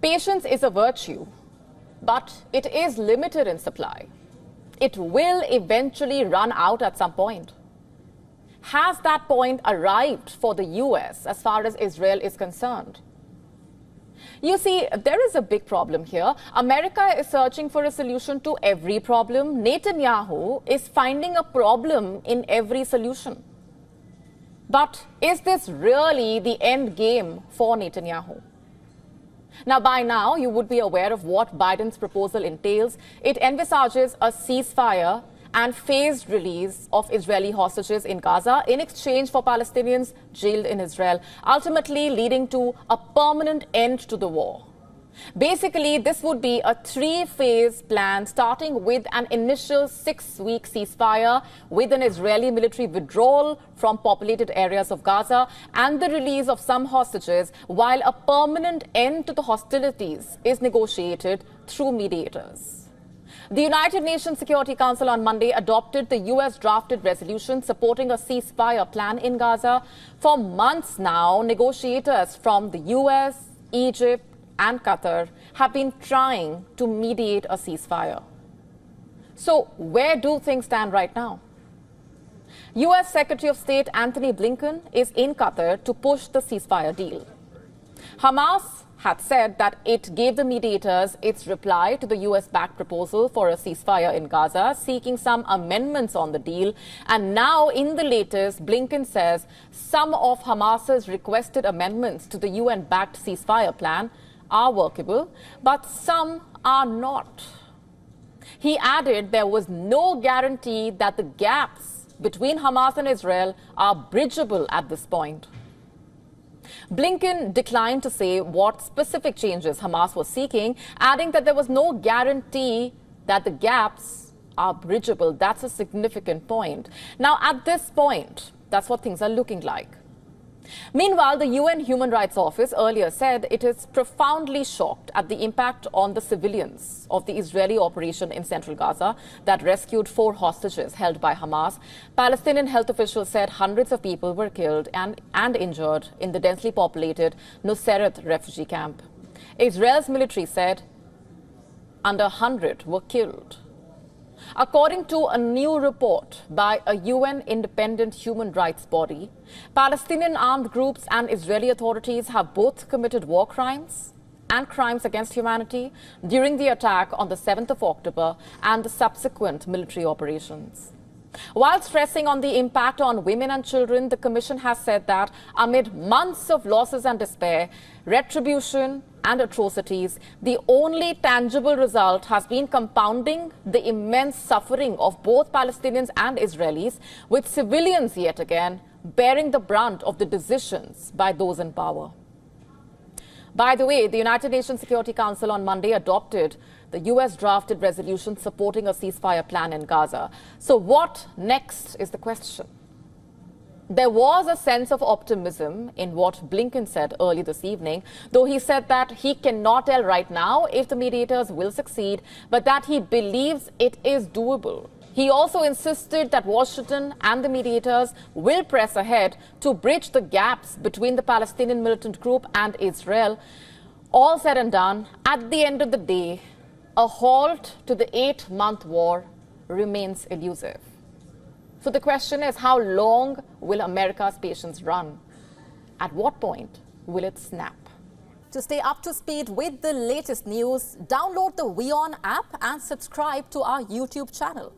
Patience is a virtue, but it is limited in supply. It will eventually run out at some point. Has that point arrived for the US as far as Israel is concerned? You see, there is a big problem here. America is searching for a solution to every problem. Netanyahu is finding a problem in every solution. But is this really the end game for Netanyahu? Now, by now, you would be aware of what Biden's proposal entails. It envisages a ceasefire and phased release of Israeli hostages in Gaza in exchange for Palestinians jailed in Israel, ultimately leading to a permanent end to the war. Basically, this would be a three-phase plan starting with an initial 6-week ceasefire with an Israeli military withdrawal from populated areas of Gaza and the release of some hostages, while a permanent end to the hostilities is negotiated through mediators. The United Nations Security Council on Monday adopted the US drafted resolution supporting a ceasefire plan in Gaza. For months now, negotiators from the US, Egypt, and Qatar have been trying to mediate a ceasefire. So where do things stand right now? US Secretary of State Antony Blinken is in Qatar to push the ceasefire deal. Hamas had said that it gave the mediators its reply to the US-backed proposal for a ceasefire in Gaza, seeking some amendments on the deal. And now, in the latest, Blinken says some of Hamas's requested amendments to the UN-backed ceasefire plan are workable, but some are not. He added there was no guarantee that the gaps between Hamas and Israel are bridgeable at this point. Blinken declined to say what specific changes Hamas was seeking, adding that there was no guarantee that the gaps are bridgeable. That's a significant point. Now, at this point, that's what things are looking like. Meanwhile, the UN Human Rights Office earlier said it is profoundly shocked at the impact on the civilians of the Israeli operation in central Gaza that rescued 4 hostages held by Hamas. Palestinian health officials said hundreds of people were killed and injured in the densely populated Nuseirat refugee camp. Israel's military said under 100 were killed. According to a new report by a UN independent human rights body, Palestinian armed groups and Israeli authorities have both committed war crimes and crimes against humanity during the attack on the 7th of October and the subsequent military operations. While stressing on the impact on women and children, the Commission has said that amid months of losses and despair, retribution and atrocities, the only tangible result has been compounding the immense suffering of both Palestinians and Israelis, with civilians yet again bearing the brunt of the decisions by those in power. By the way, the United Nations Security Council on Monday adopted the US drafted resolution supporting a ceasefire plan in Gaza. So what next is the question. There was a sense of optimism in what Blinken said early this evening, though he said that he cannot tell right now if the mediators will succeed, but that he believes it is doable. He also insisted that Washington and the mediators will press ahead to bridge the gaps between the Palestinian militant group and Israel. All said and done, at the end of the day, a halt to the 8-month war remains elusive. So the question is, how long will America's patience run? At what point will it snap? To stay up to speed with the latest news, download the WION app and subscribe to our YouTube channel.